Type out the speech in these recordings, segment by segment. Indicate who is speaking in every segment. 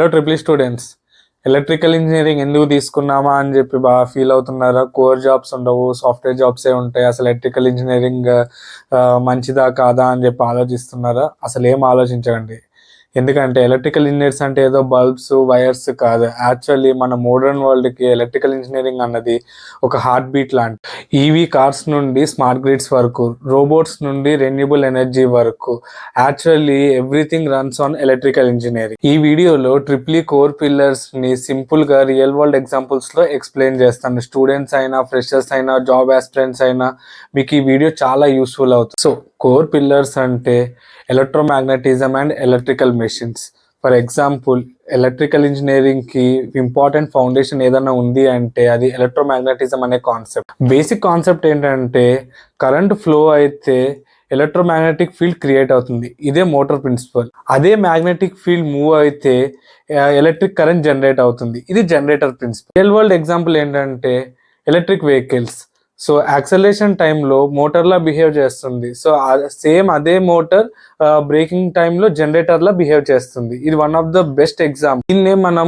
Speaker 1: Hello triple students, electrical engineering ఎందుకు తీసుకున్నామా అని చెప్పి బాగా ఫీల్ అవుతున్నారా? కోర్ జాబ్స్ ఉండవు, సాఫ్ట్వేర్ జాబ్సే ఉంటాయి. అసలు ఎలక్ట్రికల్ ఇంజనీరింగ్ మంచిదా కాదా అని చెప్పి ఆలోచిస్తున్నారా? అసలు ఏం ఆలోచించకండి. ఎందుకంటే ఎలక్ట్రికల్ ఇంజనీర్స్ అంటే ఏదో బల్బ్స్ వైర్స్ కాదు. యాక్చువల్లీ మన మోడర్న్ వరల్డ్కి ఎలక్ట్రికల్ ఇంజనీరింగ్ అన్నది ఒక హార్ట్ బీట్ లాంటి. ఈవీ కార్స్ నుండి స్మార్ట్ గ్రిడ్స్ వరకు, రోబోట్స్ నుండి రెన్యూబుల్ ఎనర్జీ వరకు, actually everything runs on electrical engineering. ఈ వీడియోలో ట్రిపుల్ కోర్ పిల్లర్స్ ని సింపుల్ గా రియల్ వరల్డ్ ఎగ్జాంపుల్స్ లో ఎక్స్ప్లెయిన్ చేస్తాను. స్టూడెంట్స్ అయినా, ఫ్రెషర్స్ అయినా, జాబ్ ఆస్పిరెంట్స్ అయినా మీకు ఈ వీడియో చాలా యూస్ఫుల్ అవుతుంది. సో కోర్ పిల్లర్స్ అంటే electromagnetism and electrical machines. For example, electrical engineering కి ఇంపార్టెంట్ ఫౌండేషన్ ఏదైనా ఉంది అంటే అది ఎలక్ట్రోమాగ్నెటిజం అనే కాన్సెప్ట్. బేసిక్ కాన్సెప్ట్ ఏంటంటే కరెంట్ ఫ్లో అయితే ఎలక్ట్రోమాగ్నెటిక్ ఫీల్డ్ క్రియేట్ అవుతుంది. ఇదే మోటార్ ప్రిన్సిపల్. అదే మ్యాగ్నెటిక్ ఫీల్డ్ మూవ్ అయితే ఎలక్ట్రిక్ కరెంట్ జనరేట్ అవుతుంది. ఇది generator principle. Real world example ఏంటంటే ఎలక్ట్రిక్ వెహికల్స్. సో యాక్సలరేషన్ టైంలో మోటార్లా బిహేవ్ చేస్తుంది. సో సేమ్ అదే మోటార్ బ్రేకింగ్ టైంలో జనరేటర్లా బిహేవ్ చేస్తుంది. ఇది one of the best example. దీన్నే మనం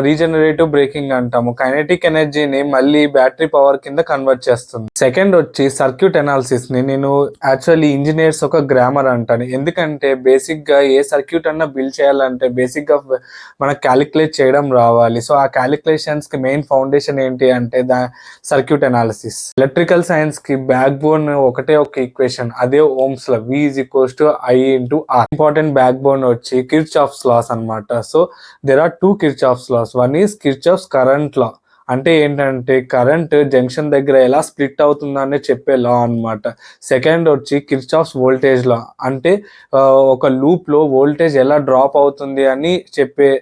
Speaker 1: రీజనరేటివ్ బ్రేకింగ్ అంటాము. కైనెటిక్ ఎనర్జీని మళ్ళీ బ్యాటరీ పవర్ కింద కన్వర్ట్ చేస్తుంది. సెకండ్ వచ్చి సర్క్యూట్ అనాలిసిస్ ని నేను యాక్చువల్లీ ఇంజనీర్స్ ఒక గ్రామర్ అంటాను. ఎందుకంటే బేసిక్ గా ఏ సర్క్యూట్ అన్నా బిల్డ్ చేయాలంటే బేసిక్ గా మనకు క్యాలిక్యులేట్ చేయడం రావాలి. సో ఆ క్యాలిక్యులేషన్స్ కి మెయిన్ ఫౌండేషన్ ఏంటి అంటే సర్క్యూట్ అనాలిసిస్. ఎలక్ట్రికల్ సైన్స్ కి బ్యాక్ బోన్ ఒకటే ఒక ఈక్వేషన్, అదే ohm's law, V = I × R. Important backbone వచ్చి కిర్చాఫ్స్ లాస్ అన్నమాట. So there are 2 Kirchhoff's laws. One is Kirchhoff's current law, అంటే ఏంటంటే కరెంట్ జంక్షన్ దగ్గర ఎలా స్ప్లిట్ అవుతుందని చెప్పే లా అన్నమాట. సెకండ్ వచ్చి కిర్చాఫ్స్ వోల్టేజ్ లా, అంటే ఒక లూప్ లో వోల్టేజ్ ఎలా డ్రాప్ అవుతుంది అని చెప్పే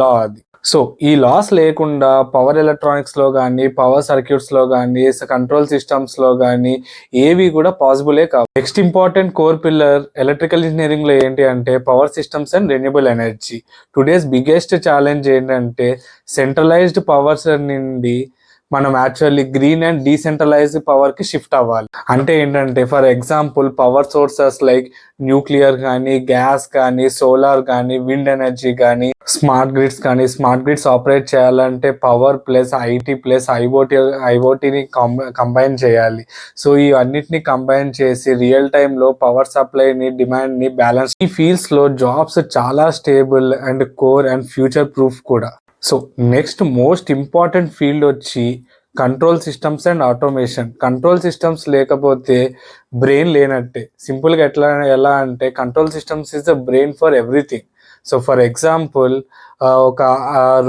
Speaker 1: లా అది. సో ఈ లాస్ లేకుండా పవర్ ఎలక్ట్రానిక్స్ లో కానీ, పవర్ సర్క్యూట్స్ లో కానీ, కంట్రోల్ సిస్టమ్స్ లో కానీ ఏవి కూడా పాసిబులే కావు. Next important core pillar electrical engineering లో ఏంటి అంటే power systems and renewable energy. Today's biggest challenge ఏంటంటే సెంట్రలైజ్డ్ పవర్స్ నుండి మనం actually green and decentralized power కి షిఫ్ట్ అవ్వాలి. అంటే ఏంటంటే for example power sources like nuclear కానీ, గ్యాస్ కానీ, సోలార్ కానీ, విండ్ ఎనర్జీ కానీ, స్మార్ట్ గ్రిడ్స్ కానీ. స్మార్ట్ గ్రిడ్స్ ఆపరేట్ చేయాలంటే పవర్ ప్లస్ ఐటీ ప్లస్ ఐఓటీని కంబైన్ చేయాలి. సో ఈ అన్నిటిని కంబైన్ చేసి రియల్ టైంలో పవర్ సప్లైని, డిమాండ్ని బ్యాలెన్స్. ఈ ఫీల్డ్స్ లో జాబ్స్ చాలా stable and core and future proof కూడా. So next most important field వచ్చి control systems and automation. Control systems లేకపోతే బ్రెయిన్ లేనట్టే. సింపుల్గా ఎలా అంటే control systems is the brain for everything. So for example ఒక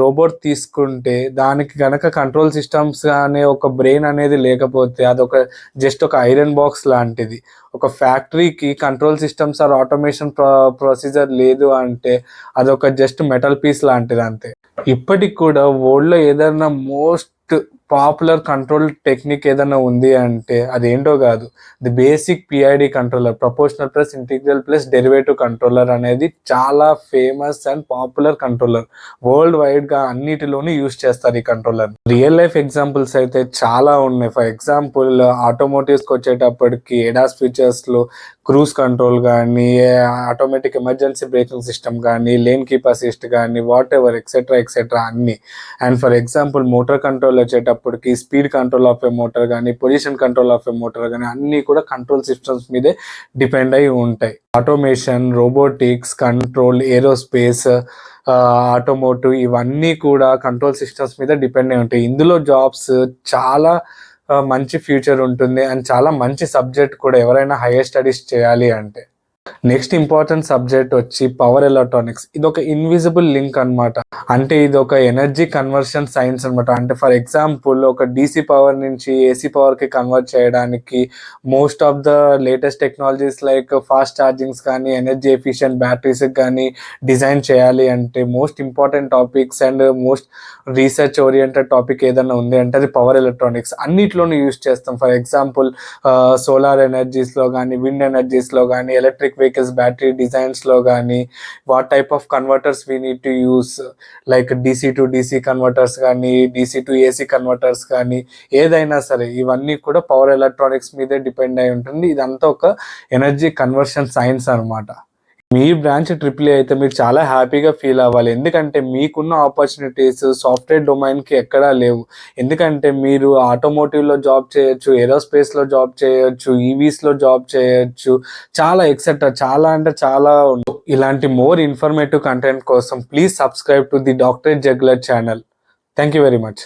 Speaker 1: రోబోట్ తీసుకుంటే దానికి గనక కంట్రోల్ సిస్టమ్స్ అనే ఒక బ్రెయిన్ అనేది లేకపోతే అదొక జస్ట్ ఒక ఐరన్ బాక్స్ లాంటిది. ఒక ఫ్యాక్టరీకి control systems or automation procedure లేదు అంటే అదొక జస్ట్ మెటల్ పీస్ లాంటిది అంతే. ఇప్పటికి కూడా వరల్డ్లో ఏదైనా మోస్ట్ పాపులర్ కంట్రోల్ టెక్నిక్ ఏదైనా ఉంది అంటే అదేంటో కాదు, the basic PID controller, proportional plus integral plus derivative controller అనేది చాలా famous and popular controller. World wide గా అన్నిటిలోనూ యూజ్ చేస్తారు ఈ కంట్రోలర్. రియల్ లైఫ్ ఎగ్జాంపుల్స్ అయితే చాలా ఉన్నాయి. ఫర్ ఎగ్జాంపుల్ ఆటోమోటివ్స్ కి వచ్చేటప్పటికి ఎడాస్ ఫీచర్స్ లో క్రూజ్ కంట్రోల్ కానీ, ఆటోమేటిక్ ఎమర్జెన్సీ బ్రేకింగ్ సిస్టమ్ కానీ, లేన్ కీప్ అసిస్ట్ కానీ, వాట్ ఎవర్ ఎక్సెట్రా అన్ని. And for example motor control వచ్చేటప్పటికి speed control of a motor కానీ, position control of a motor కానీ అన్నీ కూడా కంట్రోల్ సిస్టమ్స్ మీదే డిపెండ్ అయి ఉంటాయి. Automation, robotics, control, aerospace, automotive ఇవన్నీ కూడా కంట్రోల్ సిస్టమ్స్ మీద డిపెండ్ అయి ఉంటాయి. ఇందులో జాబ్స్ చాలా మంచి ఫ్యూచర్ ఉంటుంది అండ్ చాలా మంచి సబ్జెక్ట్ కూడా ఎవరైనా హైయర్ స్టడీస్ చేయాలి అంటే. నెక్స్ట్ ఇంపార్టెంట్ సబ్జెక్ట్ వచ్చి పవర్ ఎలక్ట్రానిక్స్. ఇది ఒక ఇన్విజిబుల్ లింక్ అన్నమాట. అంటే ఇది ఒక ఎనర్జీ కన్వర్షన్ సైన్స్ అనమాట. అంటే ఫర్ ఎగ్జాంపుల్ ఒక డీసీ పవర్ నుంచి ఏసీ పవర్ కి కన్వర్ట్ చేయడానికి most of the latest technologies like fast chargings కానీ, ఎనర్జీ ఎఫిషియెంట్ బ్యాటరీస్ కానీ డిజైన్ చేయాలి అంటే most important topics and most research oriented topic ఏదైనా ఉంది అంటే అది పవర్ ఎలక్ట్రానిక్స్. అన్నిట్లోనూ యూజ్ చేస్తాం. ఫర్ ఎగ్జాంపుల్ సోలార్ ఎనర్జీస్ లో కానీ, విండ్ ఎనర్జీస్ లో కానీ, ఎలక్ట్రిక్ వెహికల్స్ బ్యాటరీ డిజైన్స్ లో కానీ, what type of converters we need to use like DC to DC converters కానీ, DC to AC కన్వర్టర్స్ కానీ, ఏదైనా సరే ఇవన్నీ కూడా పవర్ ఎలక్ట్రానిక్స్ మీదే డిపెండ్ అయి ఉంటుంది. ఇదంతా ఒక ఎనర్జీ కన్వర్షన్ సైన్స్ అనమాట. మీ బ్రాంచ్ ట్రిపుల్ అయితే మీరు చాలా హ్యాపీగా ఫీల్ అవ్వాలి. ఎందుకంటే మీకున్న ఆపర్చునిటీస్ సాఫ్ట్‌వేర్ డొమైన్‌కి ఎక్కడా లేవు. ఎందుకంటే మీరు ఆటోమోటివ్‌లో జాబ్ చేయొచ్చు, ఏరోస్పేస్‌లో జాబ్ చేయొచ్చు, ఈవీస్‌లో జాబ్ చేయొచ్చు. చాలా ఎక్సెట్రా చాలా అంటే చాలా ఇలాంటి మోర్ ఇన్ఫర్మేటివ్ కంటెంట్ కోసం please subscribe to the doctorate juggler channel. Thank you very much.